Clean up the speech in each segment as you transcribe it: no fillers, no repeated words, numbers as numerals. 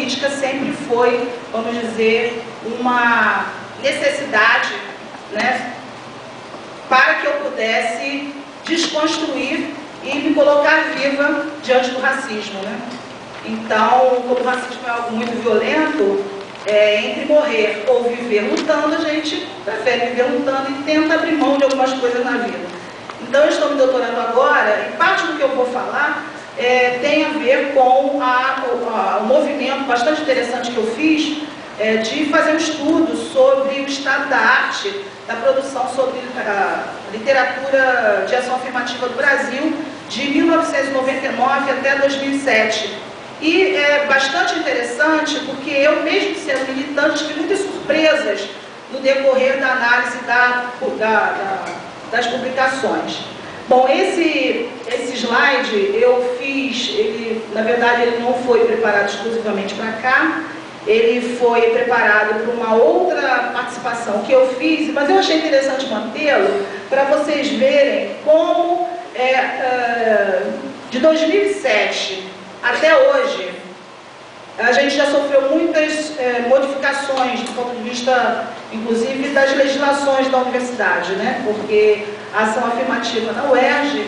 política sempre foi, vamos dizer, uma necessidade, né, para que eu pudesse desconstruir e me colocar viva diante do racismo, né? Então, como o racismo é algo muito violento, entre morrer ou viver lutando, a gente prefere viver lutando e tenta abrir mão de algumas coisas na vida. Então, eu estou me doutorando agora, e parte do que eu vou falar tem a ver com um movimento bastante interessante que eu fiz, de fazer um estudo sobre o estado da arte, da produção sobre a literatura de ação afirmativa do Brasil, de 1999 até 2007. E é bastante interessante porque eu, mesmo sendo militante, tive muitas surpresas no decorrer da análise das publicações. Bom, esse slide eu fiz, na verdade ele não foi preparado exclusivamente para cá, ele foi preparado para uma outra participação que eu fiz, mas eu achei interessante mantê-lo para vocês verem como de 2007 até hoje a gente já sofreu muitas modificações do ponto de vista, inclusive, das legislações da universidade, né? Porque a ação afirmativa na UERJ,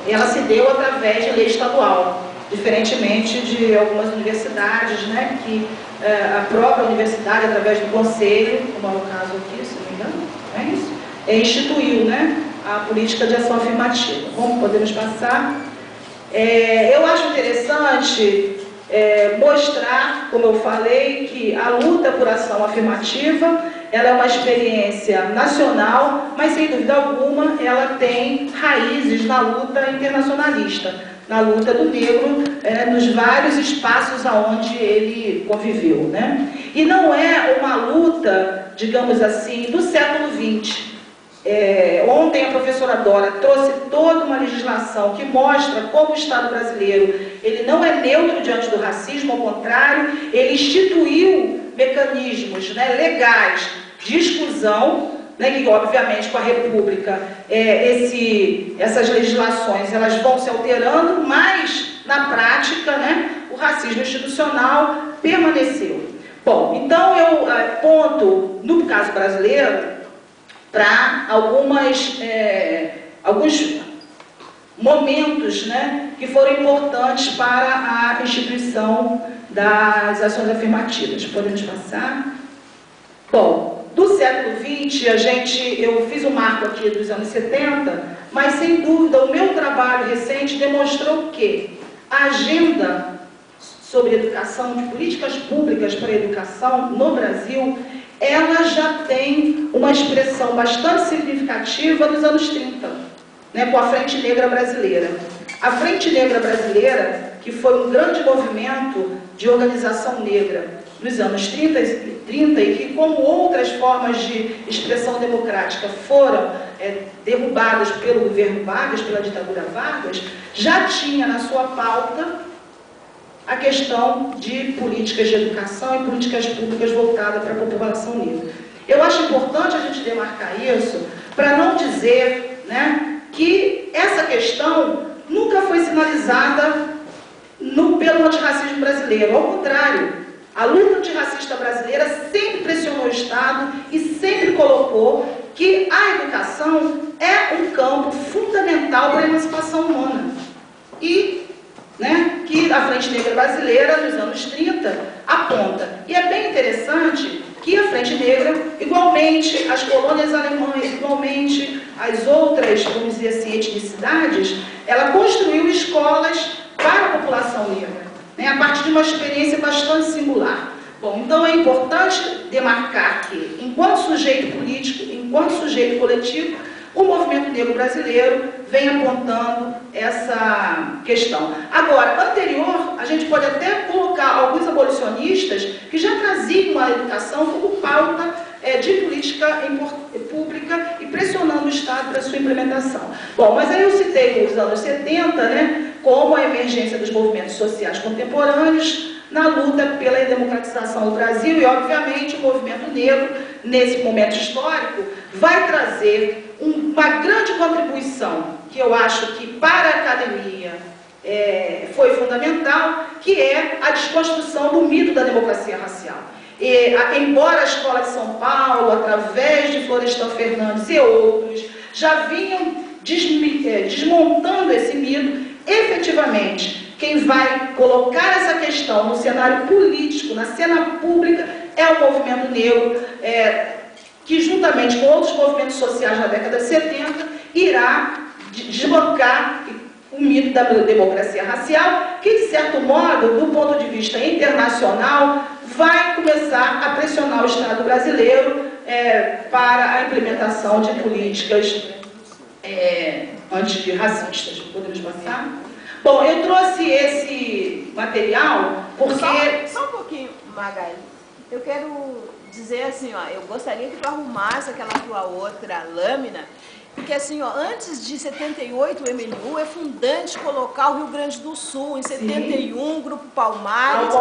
ela se deu através de lei estadual, diferentemente de algumas universidades, né? Que a própria universidade, através do conselho, como é o caso aqui, se não me engano, é isso? Instituiu, né, a política de ação afirmativa. Como podemos passar? Eu acho interessante mostrar, como eu falei, que a luta por ação afirmativa, ela é uma experiência nacional, mas sem dúvida alguma ela tem raízes na luta internacionalista, na luta do negro, nos vários espaços aonde ele conviveu, né? E não é uma luta, digamos assim, do século XX. Ontem a professora Dora trouxe toda uma legislação que mostra como o Estado brasileiro ele não é neutro diante do racismo, ao contrário, ele instituiu mecanismos, né, legais de exclusão, né, que obviamente com a República essas legislações elas vão se alterando, mas na prática, né, o racismo institucional permaneceu. Bom, então eu aponto, no caso brasileiro, para alguns momentos, né, que foram importantes para a instituição das ações afirmativas. Podemos passar? Bom, do século XX, eu fiz um marco aqui dos anos 70, mas sem dúvida o meu trabalho recente demonstrou que a agenda sobre educação, de políticas públicas para a educação no Brasil, ela já tem uma expressão bastante significativa nos anos 30, né, com a Frente Negra Brasileira. A Frente Negra Brasileira, que foi um grande movimento de organização negra nos anos 30 e que, como outras formas de expressão democrática foram derrubadas pelo governo Vargas, pela ditadura Vargas, já tinha na sua pauta a questão de políticas de educação e políticas públicas voltadas para a população negra. Eu acho importante a gente demarcar isso para não dizer, né, que essa questão nunca foi sinalizada pelo antirracismo brasileiro. Ao contrário, a luta antirracista brasileira sempre pressionou o Estado e sempre colocou que a educação é um campo fundamental para a emancipação humana. E né, que a Frente Negra Brasileira, nos anos 30, aponta. E é bem interessante que a Frente Negra, igualmente as colônias alemãs, igualmente as outras, vamos dizer assim, etnicidades, ela construiu escolas para a população negra, né, a partir de uma experiência bastante singular. Bom, então é importante demarcar que, enquanto sujeito político, enquanto sujeito coletivo, o movimento negro brasileiro vem apontando essa questão. Agora, anterior, a gente pode até colocar alguns abolicionistas que já traziam a educação como pauta de política pública e pressionando o Estado para sua implementação. Bom, mas aí eu citei os anos 70, né, como a emergência dos movimentos sociais contemporâneos na luta pela democratização do Brasil e, obviamente, o movimento negro, nesse momento histórico, vai trazer uma grande contribuição, que eu acho que para a academia foi fundamental, que é a discussão desconstrução do mito da democracia racial. Embora a Escola de São Paulo, através de Florestan Fernandes e outros, já vinham desmontando esse mito, efetivamente, quem vai colocar essa questão no cenário político, na cena pública, é o movimento negro, que juntamente com outros movimentos sociais na década de 70, irá desbancar o mito da democracia racial, que, de certo modo, do ponto de vista internacional, vai começar a pressionar o Estado brasileiro para a implementação de políticas antirracistas. Podemos passar? Bom, eu trouxe esse material porque... Só um pouquinho, Magali. Eu quero dizer assim, ó, eu gostaria que tu arrumasse aquela tua outra lâmina, porque assim, ó, antes de 78 o MNU é fundante colocar o Rio Grande do Sul, em 71 o Grupo Palmares,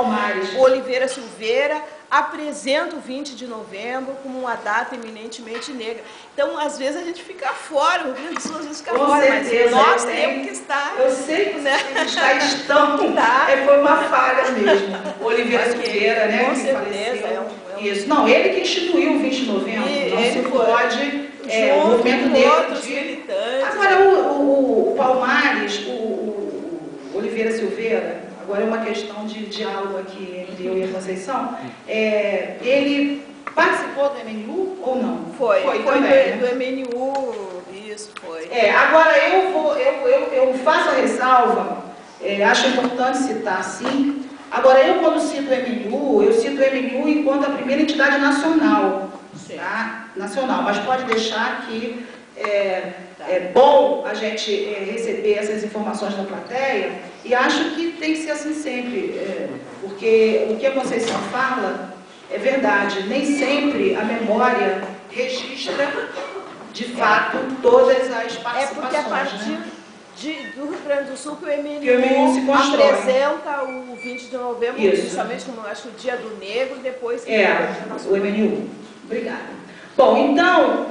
Oliveira Silveira apresenta o 20 de novembro como uma data eminentemente negra. Então, às vezes a gente fica fora, o Rio Grande do Sul às vezes fica fora, certeza, mas nós temos que estar. Eu sei que estão, foi uma falha mesmo. Oliveira Silveira, né? Com que certeza, faleceu. Isso, não, ele que instituiu o 20 de novembro, não se pode, o movimento negro de... Agora, o Palmares, o Oliveira Silveira, agora é uma questão de diálogo aqui entre eu e a Conceição, ele participou do MNU ou não? Foi também, do MNU, isso, foi. Agora eu faço a ressalva, acho importante citar sim. Agora, eu quando cito o MNU, eu cito o MNU enquanto a primeira entidade nacional, tá? Nacional, mas pode deixar que é bom a gente receber essas informações da plateia, e acho que tem que ser assim sempre, porque o que a Conceição fala é verdade, nem sempre a memória registra, de fato, todas as participações. É porque a partir do Rio Grande do Sul que o MNU se constrói. Apresenta o 20 de novembro, principalmente como acho que o Dia do Negro, depois que o MNU. Obrigada. Bom, então,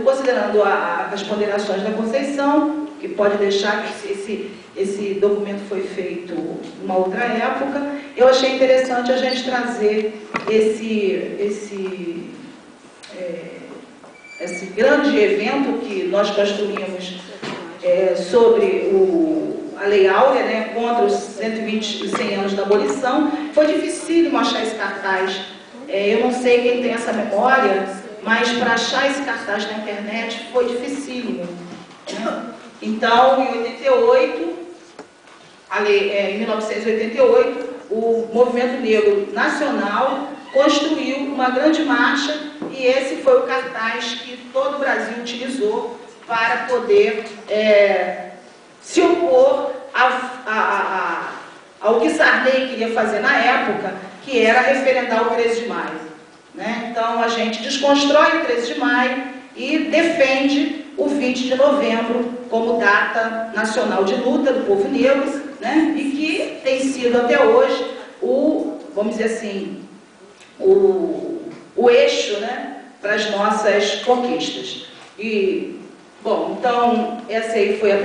considerando as ponderações da Conceição, que pode deixar que esse documento foi feito em uma outra época, eu achei interessante a gente trazer esse grande evento que nós construímos sobre a Lei Áurea, né, contra os 100 anos da abolição. Foi dificílimo achar esse cartaz. Eu não sei quem tem essa memória, mas para achar esse cartaz na internet foi dificílimo, né? Então, em 1988, o Movimento Negro Nacional construiu uma grande marcha, e esse foi o cartaz que todo o Brasil utilizou para poder se opor ao que Sarney queria fazer na época, que era referendar o 13 de maio. Né? Então, a gente desconstrói o 13 de maio e defende o 20 de novembro como data nacional de luta do povo negro, né? E que tem sido até hoje vamos dizer assim, o eixo, né, para as nossas conquistas. E, bom, então, esse aí foi o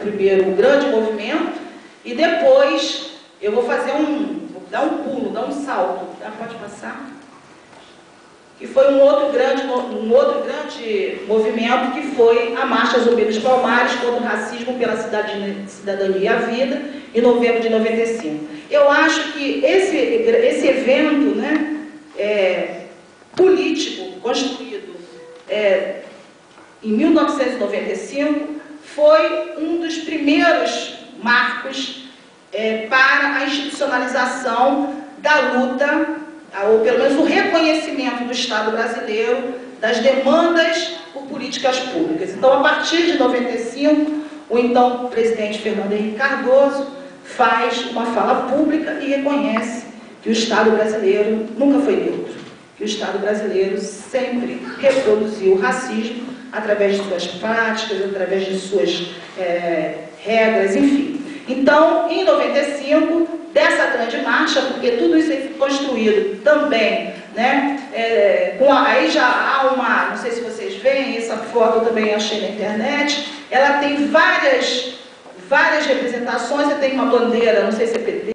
primeiro grande movimento, e depois eu vou fazer vou dar um pulo, dar um salto, tá? Pode passar? Que foi um outro grande movimento, que foi a Marcha Zumbi dos Palmares contra o racismo pela cidadania e a vida, em novembro de 95. Eu acho que esse evento, né, político construído em 1995 foi um dos primeiros marcos para a institucionalização da luta, ou pelo menos o reconhecimento do Estado brasileiro das demandas por políticas públicas. Então, a partir de 95, o então presidente Fernando Henrique Cardoso faz uma fala pública e reconhece que o Estado brasileiro nunca foi neutro, que o Estado brasileiro sempre reproduziu o racismo através de suas práticas, através de suas regras, enfim. Então, em 95, dessa grande marcha, porque tudo isso foi construído também, né, aí já há não sei se vocês veem, essa foto eu também achei na internet, ela tem várias representações, você tem uma bandeira, não sei se é PT,